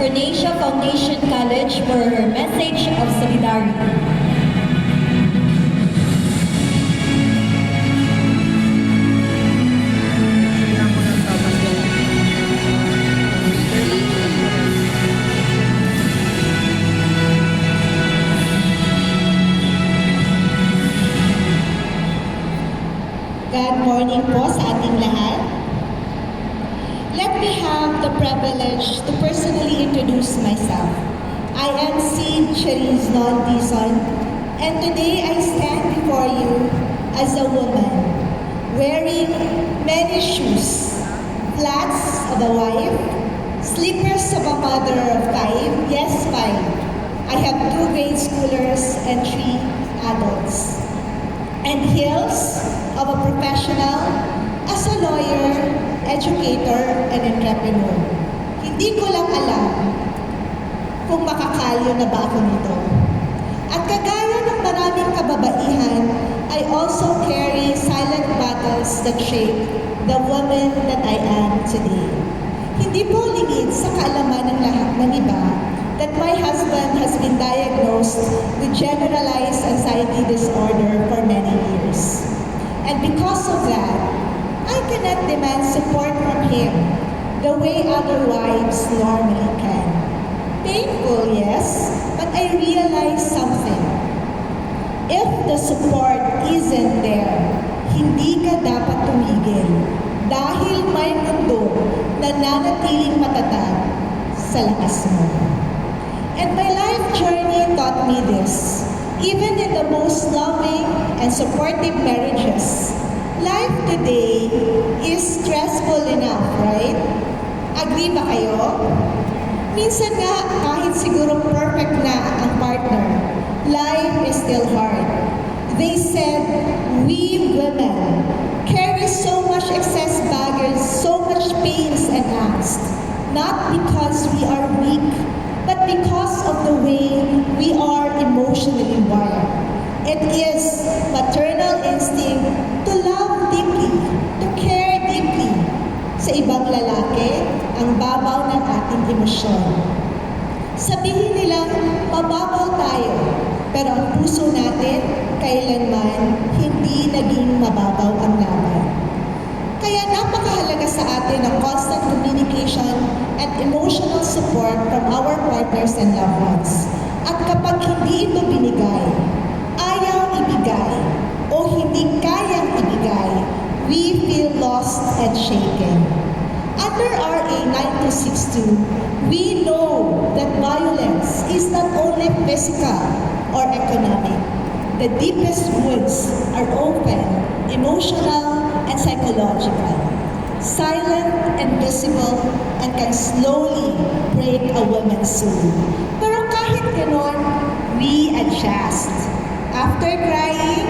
Bernacia Foundation College for her message of solidarity. Good morning po sa ating lahat. Let me have the privilege to personally introduce myself. I am C. Cherise Non Dizon, and today I stand before you as a woman, wearing many shoes, flats of a wife, slippers of a mother of five, yes, five. I have 2 grade schoolers and 3 adults. And heels of a professional as a lawyer, educator, and entrepreneur. Hindi ko lang alam kung makakalyo na ba ako nito. At kagaya ng maraming kababaihan, I also carry silent battles that shape the woman that I am today. Hindi po lingid sa kaalaman ng lahat ng iba that my husband has been diagnosed with generalized anxiety disorder for many years. And because of that, I cannot demand support from him the way other wives normally can. Painful, yes, but I realize something. If the support isn't there, hindi ka dapat tumigil dahil may mundo na nanatiling matatag sa lakas mo. And my life journey taught me this. Even in the most loving and supportive marriages, life today is stressful enough, right? Agree ba kayo? Minsan nga, kahit siguro perfect na ang partner, life is still hard. They said, we women carry so much excess baggage, so much pains and angst, not because we are weak, but because of the way we are emotionally wired. It is maternal instinct to love deeply, to care deeply. Sa ibang lalaki, ang babaw ng ating emosyon. Sabihin nilang mababaw tayo, pero ang puso natin kailanman hindi naging mababaw ang laban. Kaya napakahalaga sa atin ang constant communication and emotional support from our partners and loved ones. At kapag hindi ito binigay, ayaw ibigay, o hindi kayang ibigay, we feel lost and shaken. Under RA 9262, we know that violence is not only physical or economic. The deepest wounds are open, emotional, and psychological, silent and visible, and can slowly break a woman's soul. Pero kahit ganon, we adjust. After crying,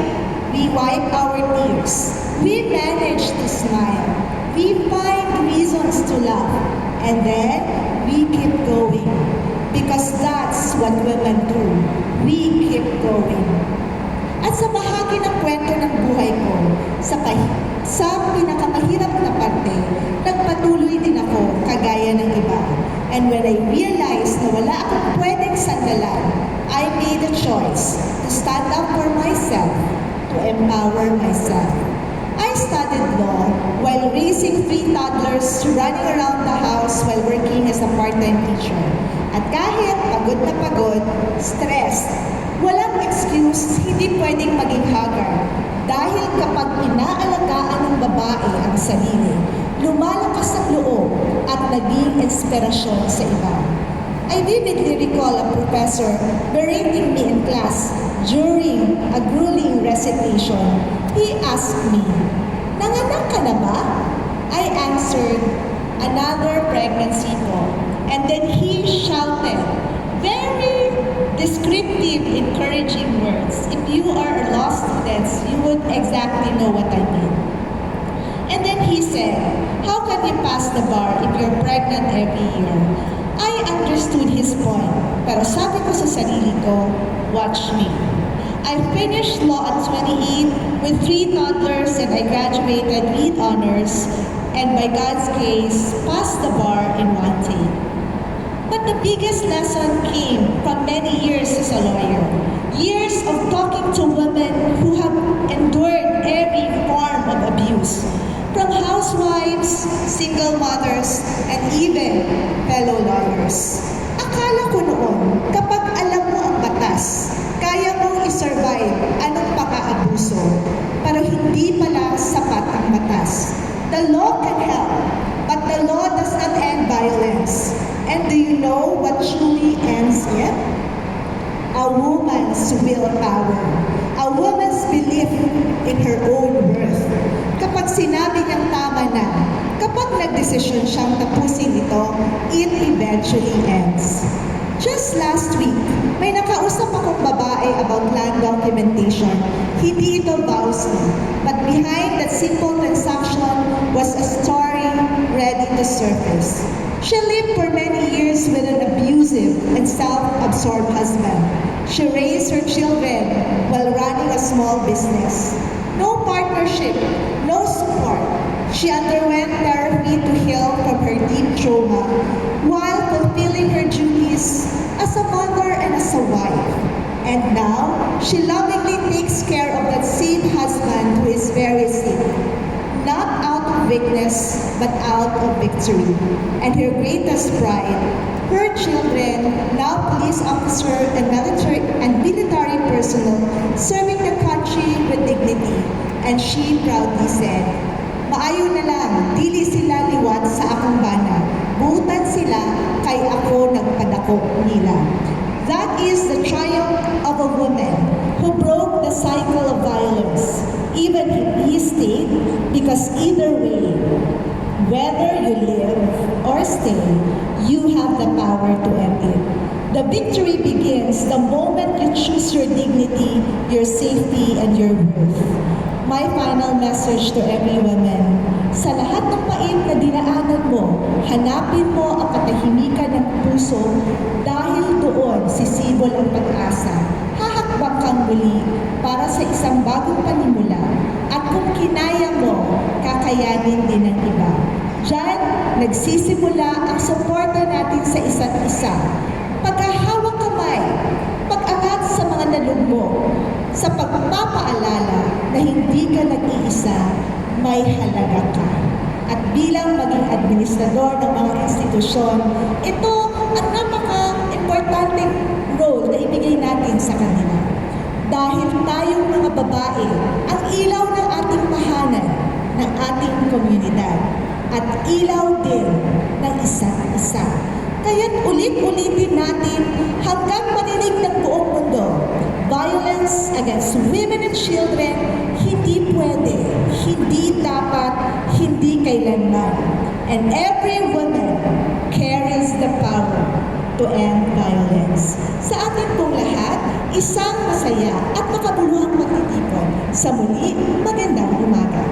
we wipe our tears. We manage to smile. We find reasons to laugh. And then, we keep going. Because that's what women do. We keep going. At sa bahagi ng kwento ng buhay ko, sa pinakamahirap na parte, nagpatuloy din ako kagaya ng iba. And when I realized na wala akong pwedeng sandalan, I made a choice to stand up for myself, to empower myself. I studied law while raising 3 toddlers, running around the house while working as a part-time teacher. At kahit pagod na pagod, stressed, walang excuse, hindi pwedeng maging haggard. Dahil kapag inaalagaan ng babae ang sarili, lumalakas ang loob at naging inspirasyon sa iba. I vividly recall a professor berating me in class during a grueling recitation. He asked me, "Nanganak ka na ba?" I answered, "Another pregnancy po." And then he shouted, very descriptive, encouraging words. If you are law students, you would exactly know what I mean. And then he said, "How can you pass the bar if you're pregnant every year?" I understood his point, pero sabi ko sa sarili ko, watch me. I finished law at 28 with 3 toddlers and I graduated with honors and by God's grace, passed the bar in 1 take. But the biggest lesson came from many years as a lawyer. Years of talking to women who have endured every form of abuse. From housewives, single mothers, and even fellow lawyers. Akala ko noon, kapag alam mo ang batas, kaya mong isurvive anong pang-aabuso. Pero hindi pala sapat ang batas. The law can help, but the law does not end violence. And do you know what truly ends it? A woman's willpower. A woman's belief in her own worth. Kapag sinabi niyang tama na, kapag nagdesisyon siyang tapusin ito, it eventually ends. Just last week, may nakausap akong babae about land documentation. Hindi ito vows, but behind that simple transaction was a story ready to surface. She lived for many years with an abusive and self-absorbed husband. She raised her children while running a small business. No partnership, no support. She underwent therapy to heal from her deep trauma while fulfilling her duties as a mother and as a wife. And now, she lovingly takes care of that same husband who is very sick. Not out of weakness, but out of victory. And her greatest pride, her children, now police officer and military personnel, serving the country with dignity. And she proudly said, "Maayo na lang, dili sila liwat sa akong bana. Buutan sila, kay ako nagpadako nila." That is the triumph of a woman who broke the cycle of violence, even if he stayed, because either way, whether you live or stay, you have the power to end it. The victory begins the moment you choose your dignity, your safety, and your worth. My final message to every woman, sa lahat ng pait na dinaanan mo, hanapin mo ang katahimikan ng puso dahil doon sisibol ang pag-asa. Hahakbang kang muli para sa isang bagong panimula at kung kinaya mo, kakayanin din ng iba. Diyan, nagsisimula ang suporta natin sa isa't isa. Pagkahawak kamay, pag-angat sa mga nalugmok, sa pagpapaalala na hindi ka nag-iisa, may halaga ka. At bilang maging administrador ng mga institusyon, ito ang napaka-importanteng role na ibigay natin sa kanila. Dahil tayong mga babae, ang ilaw ng ating tahanan, ng ating komunidad, at ilaw din ng isa't isa. Kaya't ulit-ulitin natin hanggang marinig ng buong mundo, violence against women and children, hindi pwede, hindi dapat, hindi kailanman. And every woman carries the power to end violence. Sa atin pong lahat, isang masaya at makabuluhang magtitipon. Sa muli, magandang umaga.